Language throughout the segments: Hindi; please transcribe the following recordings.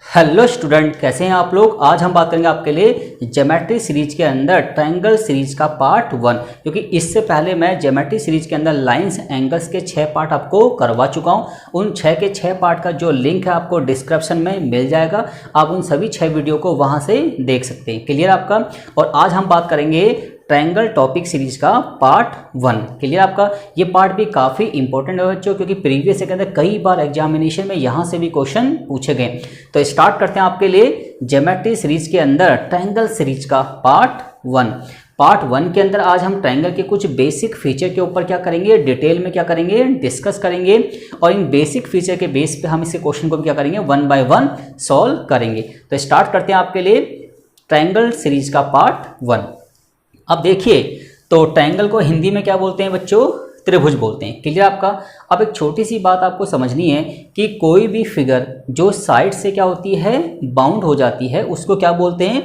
हेलो स्टूडेंट, कैसे हैं आप लोग। आज हम बात करेंगे आपके लिए ज्योमेट्री सीरीज के अंदर ट्रायंगल सीरीज का पार्ट 1, क्योंकि इससे पहले मैं ज्योमेट्री सीरीज के अंदर लाइंस एंगल्स के 6 पार्ट आपको करवा चुका हूं। उन 6 के 6 पार्ट का जो लिंक है आपको डिस्क्रिप्शन में मिल जाएगा। आप उन सभी 6 वीडियो को वहां से देख सकते हैं। क्लियर आपका। और आज हम बात करेंगे ट्रायंगल टॉपिक सीरीज का पार्ट 1। क्लियर आपका। ये पार्ट भी काफ़ी इंपॉर्टेंट है बच्चों, क्योंकि प्रीवियस के अंदर कई बार एग्जामिनेशन में यहाँ से भी क्वेश्चन पूछे गए। तो स्टार्ट करते हैं आपके लिए ज्योमेट्री सीरीज के अंदर ट्रायंगल सीरीज का पार्ट 1। पार्ट 1 के अंदर आज हम ट्रायंगल के कुछ बेसिक फीचर के ऊपर क्या करेंगे, डिटेल में क्या करेंगे, डिस्कस करेंगे। और इन बेसिक फीचर के बेस पे हम इसके क्वेश्चन को भी क्या करेंगे, 1 बाय 1 सॉल्व करेंगे। तो स्टार्ट करते हैं आपके लिए ट्रायंगल सीरीज का पार्ट 1। अब देखिए, तो ट्रायंगल को हिंदी में क्या बोलते हैं बच्चों, त्रिभुज बोलते हैं। क्लियर आपका। अब एक छोटी सी बात आपको समझनी है कि कोई भी फिगर जो साइड से क्या होती है, बाउंड हो जाती है, उसको क्या बोलते हैं,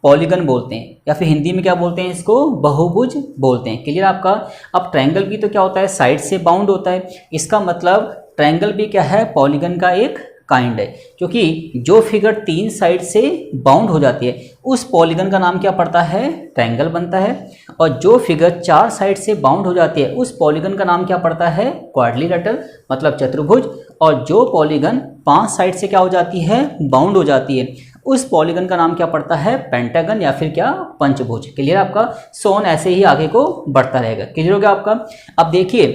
पॉलीगन बोलते हैं, या फिर हिंदी में क्या बोलते हैं, इसको बहुभुज बोलते हैं। क्लियर आपका। अब ट्रायंगल भी तो क्या होता है, साइड से बाउंड होता है। इसका मतलब ट्रायंगल भी क्या है, पॉलीगन का एक काइंड है, क्योंकि जो फिगर 3 साइड से बाउंड हो जाती है उस पॉलीगन का नाम क्या पड़ता है, ट्रायंगल बनता है। और जो फिगर 4 साइड से बाउंड हो जाती है उस पॉलीगन का नाम क्या पड़ता है, क्वाड्रिलेटरल, मतलब चतुर्भुज। और जो पॉलीगन 5 साइड से क्या हो जाती है, बाउंड हो जाती है, उस पॉलीगन का नाम क्या पड़ता है, पेंटागन, या फिर क्या, पंचभुज। क्लियर आपका। सोन ऐसे ही आगे को बढ़ता रहेगा। क्लियर हो गया आपका। अब देखिए,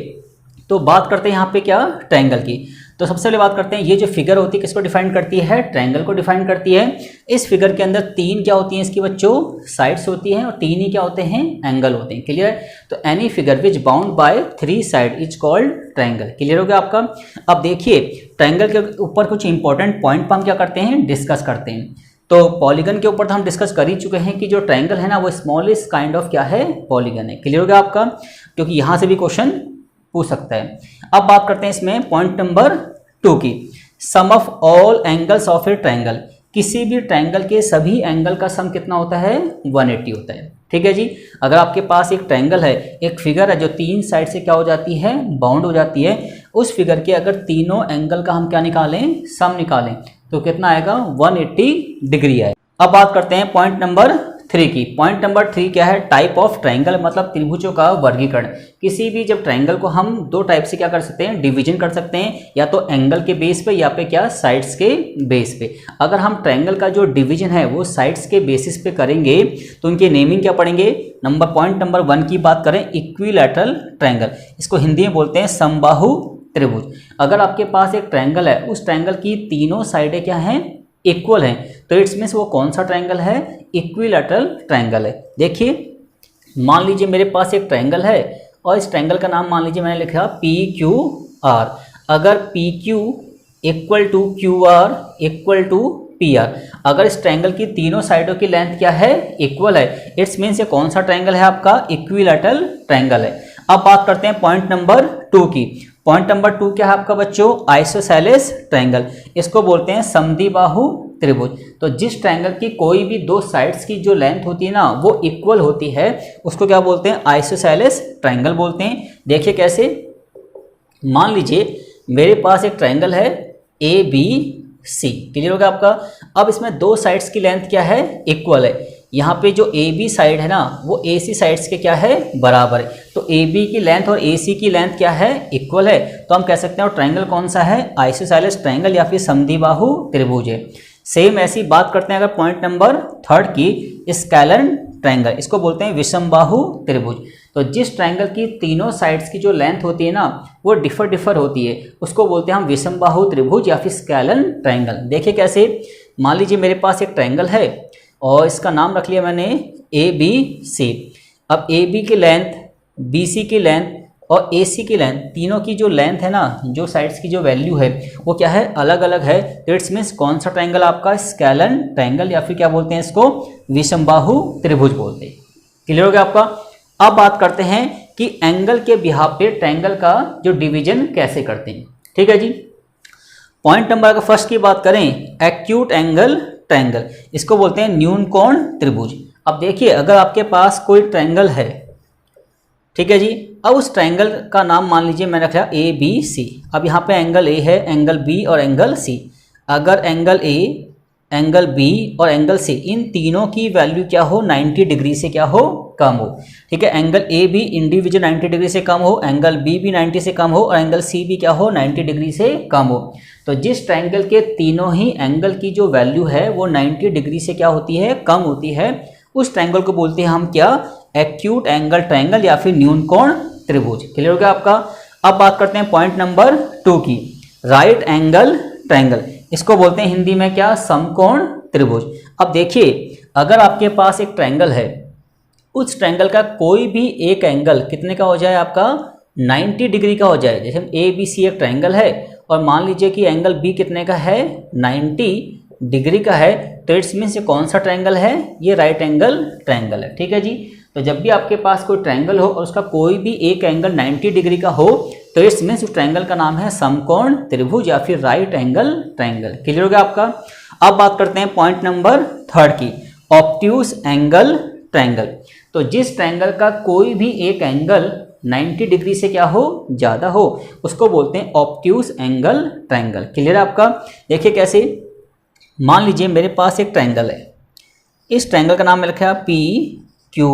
तो बात करते हैं यहाँ पे क्या, ट्रायंगल की। तो सबसे पहले बात करते हैं, ये जो फिगर होती है किसको डिफाइन करती है, ट्रायंगल को डिफाइन करती है। इस फिगर के अंदर 3 क्या होती हैं इसकी बच्चों, साइड्स होती हैं, और 3 ही क्या होते हैं, एंगल होते हैं। क्लियर है। तो any figure which bound by 3 side is called triangle. Clear हो गया आपका। अब देखिए, ट्रायंगल के ऊपर कुछ इंपॉर्टेंट पॉइंट पर हम क्या करते हैं, डिस्कस करते हैं। तो पॉलीगन के ऊपर तो हम डिस्कस कर ही चुके हैं कि जो ट्रायंगल है ना, वो स्मॉलेस्ट काइंड ऑफ क्या है, पॉलीगन है। क्लियर हो गया आपका, क्योंकि यहाँ से भी क्वेश्चन पूछ सकता है। अब बात करते हैं इसमें पॉइंट नंबर 2 की, sum of all angles of a triangle. किसी भी ट्रायंगल के सभी एंगल का सम कितना होता है, 180 होता है। ठीक है जी। अगर आपके पास एक ट्रायंगल है, एक फिगर है जो 3 साइड से क्या हो जाती है, बाउंड हो जाती है, उस फिगर के अगर तीनों एंगल का हम क्या निकालें, सम निकालें, तो कितना आएगा, 180 डिग्री आएगा। अब बात करते हैं पॉइंट नंबर 3 की। पॉइंट नंबर 3 क्या है, टाइप ऑफ ट्रायंगल, मतलब त्रिभुजों का वर्गीकरण। किसी भी जब ट्रायंगल को हम 2 टाइप से क्या कर सकते हैं, डिवीजन कर सकते हैं, या तो एंगल के बेस पे या पे क्या, साइड्स के बेस पे। अगर हम ट्रायंगल का जो डिवीजन है वो साइड्स के बेसिस पे करेंगे तो उनके नेमिंग क्या पड़ेंगे। पॉइंट नंबर 1 की बात करें, इक्विलैटरल ट्रायंगल, इसको हिंदी में बोलते हैं समबाहु त्रिभुज। अगर आपके पास एक ट्रायंगल है, उस ट्रायंगल की तीनों साइडें क्या हैं, इक्वल हैं, तो इट्स मीन्स वो कौन सा ट्रायंगल है, इक्विलैटरल ट्रायंगल है। देखिए, मान लीजिए मेरे पास एक ट्रायंगल है और इस ट्रायंगल का नाम मान लीजिए मैंने लिखा PQR। अगर PQ equal to QR equal to PR, अगर इस ट्रायंगल की तीनों साइडों की लेंथ क्या है, इक्वल है, इट्स मीन्स ये कौन सा ट्रायंगल है, आपका इक्विलैटरल ट्रायंगल है। अब बात करते हैं पॉइंट नंबर 2 की। पॉइंट नंबर 2 क्या है आपका बच्चों, आइसोसेलेस ट्रायंगल, इसको बोलते हैं समद्विबाहु त्रिभुज। तो जिस ट्रायंगल की कोई भी 2 साइड्स की जो लेंथ होती है ना, वो इक्वल होती है, उसको क्या बोलते हैं, आइसोसेलेस ट्रायंगल बोलते हैं। देखिए कैसे, मान लीजिए मेरे पास एक ट्रायंगल है ABC। क्लियर हो गया आपका। अब इसमें 2 साइड्स की लेंथ क्या है, इक्वल है। यहाँ पे जो AB साइड है ना, वो AC साइड्स के क्या है, बराबर है। तो AB की लेंथ और AC की लेंथ क्या है, इक्वल है। तो हम कह सकते हैं वो ट्रायंगल कौन सा है, आइसोसेलेस ट्रायंगल या फिर समद्विबाहु त्रिभुज है। सेम ऐसी बात करते हैं अगर पॉइंट नंबर 3 की, स्केलर ट्रायंगल, इसको बोलते हैं विषमबाहु त्रिभुज। तो जिस ट्रायंगल की तीनों साइड्स की जो लेंथ होती है ना, वो डिफर होती है, उसको बोलते हैं हम विषमबाहु त्रिभुज या फिर स्केलर ट्रायंगल। देखिए कैसे, मान लीजिए मेरे पास एक ट्रायंगल है और इसका नाम रख लिया मैंने ABC। अब AB की लेंथ, BC की लेंथ और AC की लेंथ, तीनों की जो लेंथ है ना, जो साइड्स की जो वैल्यू है, वो क्या है, अलग अलग है। तो इट्स मीन्स कौन सा ट्रायंगल आपका, स्केलर ट्रायंगल, या फिर क्या बोलते हैं इसको, विषमबाहु त्रिभुज बोलते हैं। क्लियर हो गया आपका। अब बात करते हैं कि एंगल के बिहाफ पे ट्रायंगल का जो डिवीजन कैसे करते हैं। ठीक है जी। पॉइंट नंबर अगर फर्स्ट की बात करें, एक्यूट एंगल ट्रायंगल, इसको बोलते हैं न्यून कोण त्रिभुज। अब देखिए, अगर आपके पास कोई ट्रायंगल है, ठीक है जी, अब उस ट्रायंगल का नाम मान लीजिए मैंने रखा ABC। अब यहाँ पे एंगल A है, एंगल B और एंगल C। अगर एंगल A एंगल बी और एंगल सी, इन तीनों की वैल्यू क्या हो, 90 डिग्री से क्या हो, कम हो। ठीक है, एंगल ए भी इंडिविजुअल 90 डिग्री से कम हो, एंगल बी भी 90 से कम हो और एंगल सी भी क्या हो, 90 डिग्री से कम हो। तो जिस ट्रायंगल के तीनों ही एंगल की जो वैल्यू है वो 90 डिग्री से क्या होती है, कम होती है, उस ट्रायंगल को बोलते हैं हम क्या, एक्यूट एंगल ट्रायंगल या फिर न्यून कोण त्रिभुज। क्लियर हो गया आपका। अब बात करते हैं पॉइंट नंबर 2 की, राइट एंगल ट्रायंगल, इसको बोलते हैं हिंदी में क्या, समकोण त्रिभुज। अब देखिए, अगर आपके पास एक ट्रायंगल है, उस ट्रायंगल का कोई भी एक एंगल कितने का हो जाए आपका, 90 डिग्री का हो जाए। जैसे ए बी सी एक ट्रायंगल है और मान लीजिए कि एंगल बी कितने का है, 90 डिग्री का है, तो इट्स मीन्स ये कौन सा ट्रायंगल है, ये राइट एंगल ट्रायंगल है। ठीक है जी। तो जब भी आपके पास कोई ट्रायंगल हो और उसका कोई भी एक एंगल 90 डिग्री का हो, तो इट्स मीन्स उस ट्रायंगल का नाम है समकोण त्रिभुज या फिर राइट एंगल ट्रायंगल। क्लियर हो गया आपका। अब बात करते हैं पॉइंट नंबर 3 की, ऑब्ट्यूज एंगल ट्रायंगल। तो जिस ट्रायंगल का कोई भी एक एंगल 90 डिग्री से क्या हो, ज़्यादा हो, उसको बोलते हैं ऑब्ट्यूज एंगल ट्रायंगल। क्लियर है आपका। देखिए कैसे, मान लीजिए मेरे पास एक ट्रायंगल है, इस ट्रायंगल का नाम मैं रखा पी क्यू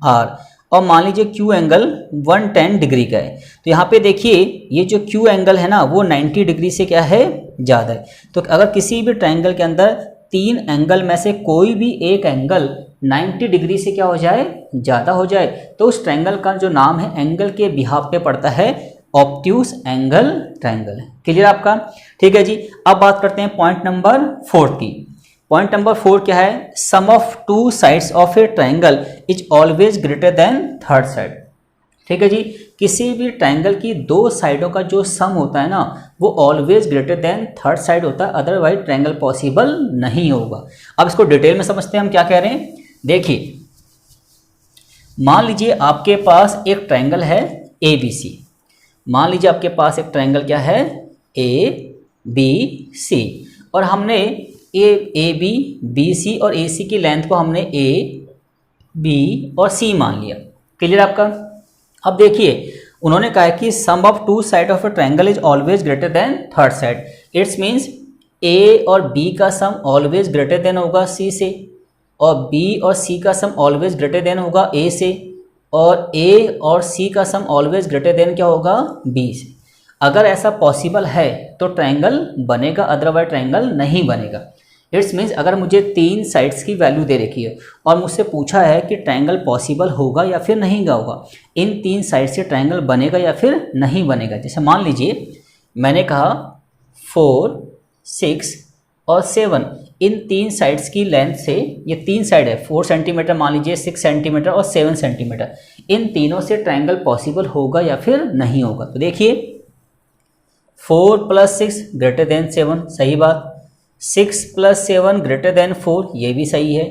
आर, और मान लीजिए क्यू एंगल 110 डिग्री का है। तो यहाँ पे देखिए ये जो क्यू एंगल है ना वो 90 डिग्री से क्या है, ज़्यादा है। तो अगर किसी भी ट्रायंगल के अंदर 3 एंगल में से कोई भी एक एंगल 90 डिग्री से क्या हो जाए, ज़्यादा हो जाए, तो उस ट्रायंगल का जो नाम है एंगल के बिहाफ पे पड़ता है ऑब्ट्यूज एंगल ट्रायंगल। क्लियर आपका। ठीक है जी। अब बात करते हैं पॉइंट नंबर 4 की। पॉइंट नंबर 4 क्या है, sum of 2 sides of a triangle is always greater than third side. ठीक है जी। किसी भी ट्रायंगल की 2 साइडों का जो सम होता है ना वो always greater than third side होता है, अदरवाइज ट्रायंगल पॉसिबल नहीं होगा। अब इसको डिटेल में समझते हैं हम क्या कह रहे हैं। देखिए, मान लीजिए आपके पास एक ट्रायंगल है ए बी सी। मान लीजिए आपके पास एक ट्रायंगल क्या है, ए बी सी, और हमने ए बी बी सी और ए सी की लेंथ को हमने ए बी और सी मान लिया। क्लियर आपका। अब देखिए उन्होंने कहा है कि sum of 2 side of a triangle is always greater than third side. It's means A और बी का सम ऑलवेज ग्रेटर देन होगा सी से, और बी और सी का सम ऑलवेज ग्रेटर देन होगा ए से, और ए और सी का सम ऑलवेज ग्रेटर देन क्या होगा, बी से। अगर ऐसा पॉसिबल है तो ट्रायंगल बनेगा, अदरवाइज ट्रायंगल नहीं बनेगा। इट्स मीन्स अगर मुझे 3 साइड्स की वैल्यू दे रखी है और मुझसे पूछा है कि ट्रायंगल पॉसिबल होगा या फिर नहीं होगा, इन 3 साइड से ट्रायंगल बनेगा या फिर नहीं बनेगा। जैसे मान लीजिए मैंने कहा 4, 6 और 7, इन 3 साइड्स की लेंथ से, ये 3 साइड है 4 सेंटीमीटर मान लीजिए, 6 सेंटीमीटर और 7 सेंटीमीटर, इन तीनों से ट्रायंगल पॉसिबल होगा या फिर नहीं होगा। तो देखिए 4 + 6 ग्रेटर देन 7, सही बात। 6 + 7 ग्रेटर देन 4, ये भी सही है।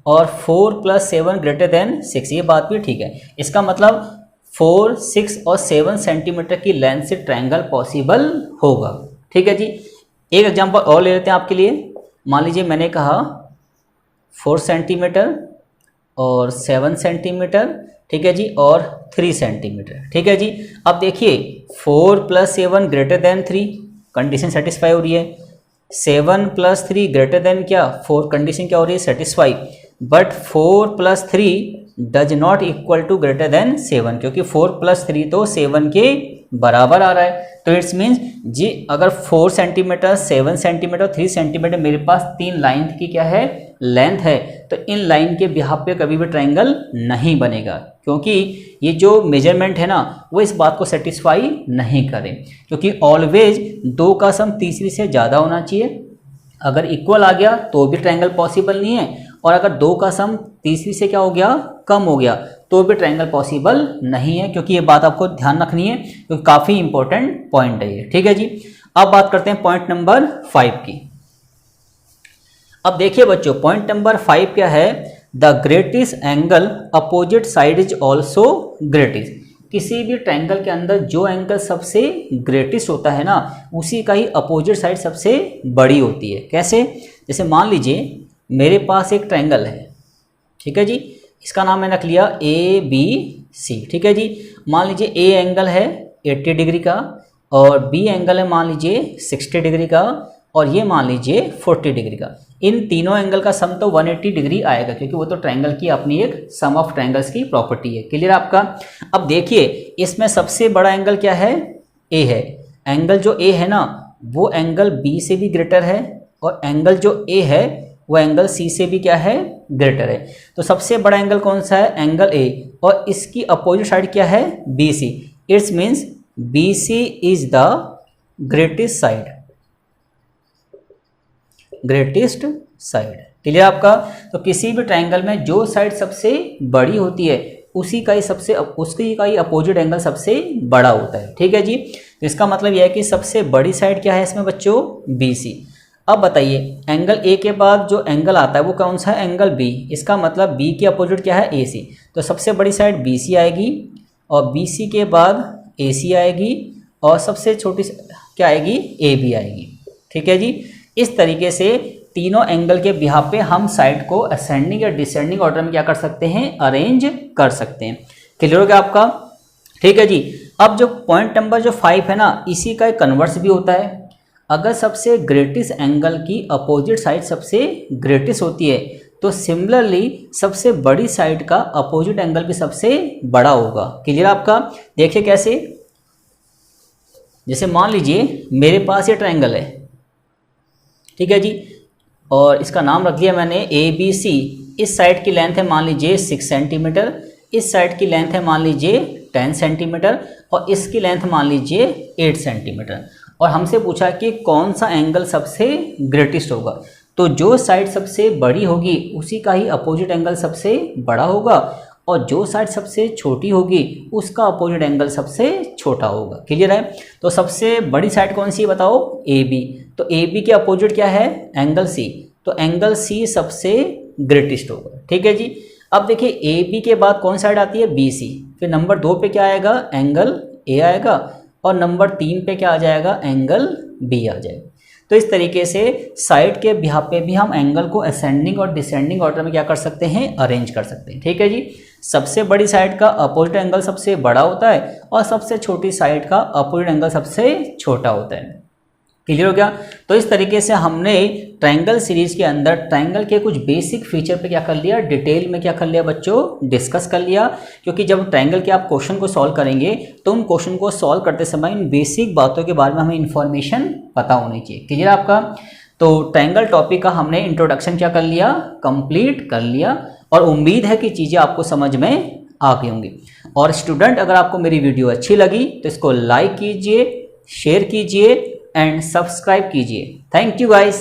और 4 + 7 ग्रेटर देन 6, ये बात भी ठीक है। इसका मतलब 4, 6 और 7 सेंटीमीटर की लेंथ से ट्रायंगल पॉसिबल होगा। ठीक है जी। एक एग्जांपल और ले लेते हैं आपके लिए। मान लीजिए मैंने कहा 4 सेंटीमीटर और 7 सेंटीमीटर, ठीक है जी, और 3 सेंटीमीटर। ठीक है जी। अब देखिए 4 + 7 ग्रेटर देन 3, कंडीशन सेटिस्फाई हो रही है। 7 + 3 ग्रेटर देन क्या, 4, कंडीशन क्या हो रही है, satisfy. But 4 + 3 does not equal to greater than 7, क्योंकि 4 + 3 तो 7 के बराबर आ रहा है। तो इट्स मीन्स जी अगर 4 सेंटीमीटर, 7 सेंटीमीटर, 3 सेंटीमीटर मेरे पास 3 लाइन की क्या है, लेंथ है, तो इन लाइन के बिहाफ पे कभी भी ट्रायंगल नहीं बनेगा, क्योंकि ये जो मेजरमेंट है ना वो इस बात को सेटिस्फाई नहीं करे, क्योंकि ऑलवेज 2 का सम तीसरी से ज़्यादा होना चाहिए। अगर इक्वल आ गया तो भी ट्रायंगल पॉसिबल नहीं है, और अगर 2 का सम तीसरी से क्या हो गया, कम हो गया, तो भी ट्रायंगल पॉसिबल नहीं है। क्योंकि ये बात आपको ध्यान रखनी है, क्योंकि काफ़ी इंपॉर्टेंट पॉइंट है ये। ठीक है जी। अब बात करते हैं पॉइंट नंबर 5 की। अब देखिए बच्चों, पॉइंट नंबर 5 क्या है, the greatest angle opposite side is also greatest. किसी भी ट्रायंगल के अंदर जो एंगल सबसे ग्रेटेस्ट होता है ना, उसी का ही अपोजिट साइड सबसे बड़ी होती है। कैसे, जैसे मान लीजिए मेरे पास एक ट्रायंगल है, ठीक है जी, इसका नाम मैंने रख लिया ए बी सी। ठीक है जी। मान लीजिए ए एंगल है 80 डिग्री का, और बी एंगल है मान लीजिए 60 डिग्री का, और ये मान लीजिए 40 डिग्री का। इन तीनों एंगल का सम तो 180 डिग्री आएगा, क्योंकि वो तो ट्रायंगल की अपनी एक सम ऑफ ट्रायंगल्स की प्रॉपर्टी है। क्लियर आपका। अब देखिए इसमें सबसे बड़ा एंगल क्या है, ए है। एंगल जो ए है ना वो एंगल बी से भी ग्रेटर है, और एंगल जो ए है वो एंगल सी से भी क्या है, ग्रेटर है। तो सबसे बड़ा एंगल कौन सा है, एंगल ए, और इसकी अपोजिट साइड क्या है, B C. It's means B C is the greatest side, greatest side. Clear आपका। तो किसी भी ट्रायंगल में जो साइड सबसे बड़ी होती है उसकी का ही अपोजिट एंगल सबसे बड़ा होता है। ठीक है जी। तो इसका मतलब यह है कि सबसे बड़ी साइड क्या है इसमें बच्चों, बी सी। अब बताइए एंगल ए के बाद जो एंगल आता है वो कौन सा है, एंगल बी। इसका मतलब बी के अपोजिट क्या है, ए सी। तो सबसे बड़ी साइड बी सी आएगी, और बी सी के बाद ए सी आएगी, और सबसे छोटी क्या आएगी, ए बी आएगी। ठीक है जी। इस तरीके से तीनों एंगल के बिहाफ पे हम साइड को असेंडिंग या डिसेंडिंग ऑर्डर में क्या कर सकते हैं, अरेंज कर सकते हैं। क्लियर हो गया आपका। ठीक है जी। अब जो पॉइंट नंबर जो 5 है ना, इसी का एक कन्वर्स भी होता है। अगर सबसे ग्रेटेस्ट एंगल की अपोजिट साइड सबसे ग्रेटेस्ट होती है तो सिमिलरली सबसे बड़ी साइड का अपोजिट एंगल भी सबसे बड़ा होगा। क्लियर आपका। देखिए कैसे, जैसे मान लीजिए मेरे पास ये ट्रायंगल है, ठीक है जी, और इसका नाम रख दिया मैंने ए बी सी। इस साइड की लेंथ है मान लीजिए 6 सेंटीमीटर, इस साइड की लेंथ है मान लीजिए 10 सेंटीमीटर, और इसकी लेंथ मान लीजिए 8 सेंटीमीटर। और हमसे पूछा कि कौन सा एंगल सबसे ग्रेटेस्ट होगा। तो जो साइड सबसे बड़ी होगी उसी का ही अपोजिट एंगल सबसे बड़ा होगा, और जो साइड सबसे छोटी होगी उसका अपोजिट एंगल सबसे छोटा होगा। क्लियर है। तो सबसे बड़ी साइड कौन सी है बताओ, ए बी। तो ए बी के अपोजिट क्या है, एंगल सी। तो एंगल सी सबसे ग्रेटेस्ट होगा। ठीक है जी। अब देखिए ए बी के बाद कौन साइड आती है, बी सी। फिर नंबर 2 पे क्या आएगा, एंगल ए आएगा, और नंबर 3 पे क्या आ जाएगा, एंगल बी आ जाएगा। तो इस तरीके से साइड के बिहाफ पे भी हम एंगल को असेंडिंग और डिसेंडिंग ऑर्डर में क्या कर सकते हैं, अरेंज कर सकते हैं। ठीक है जी। सबसे बड़ी साइड का अपोजिट एंगल सबसे बड़ा होता है, और सबसे छोटी साइड का अपोजिट एंगल सबसे छोटा होता है। क्लियर हो गया। तो इस तरीके से हमने ट्रायंगल सीरीज के अंदर ट्रायंगल के कुछ बेसिक फीचर पे क्या कर लिया, डिटेल में क्या कर लिया बच्चों, डिस्कस कर लिया। क्योंकि जब ट्रायंगल के आप क्वेश्चन को सॉल्व करेंगे तो उन क्वेश्चन को सॉल्व करते समय इन बेसिक बातों के बारे में हमें इन्फॉर्मेशन पता होनी चाहिए। क्लियर आपका। तो ट्रायंगल टॉपिक का हमने इंट्रोडक्शन क्या कर लिया, कंप्लीट कर लिया, और उम्मीद है कि चीज़ें आपको समझ में आ गई होंगी। और स्टूडेंट अगर आपको मेरी वीडियो अच्छी लगी तो इसको लाइक कीजिए, शेयर कीजिए एंड सब्सक्राइब कीजिए। Thank you guys.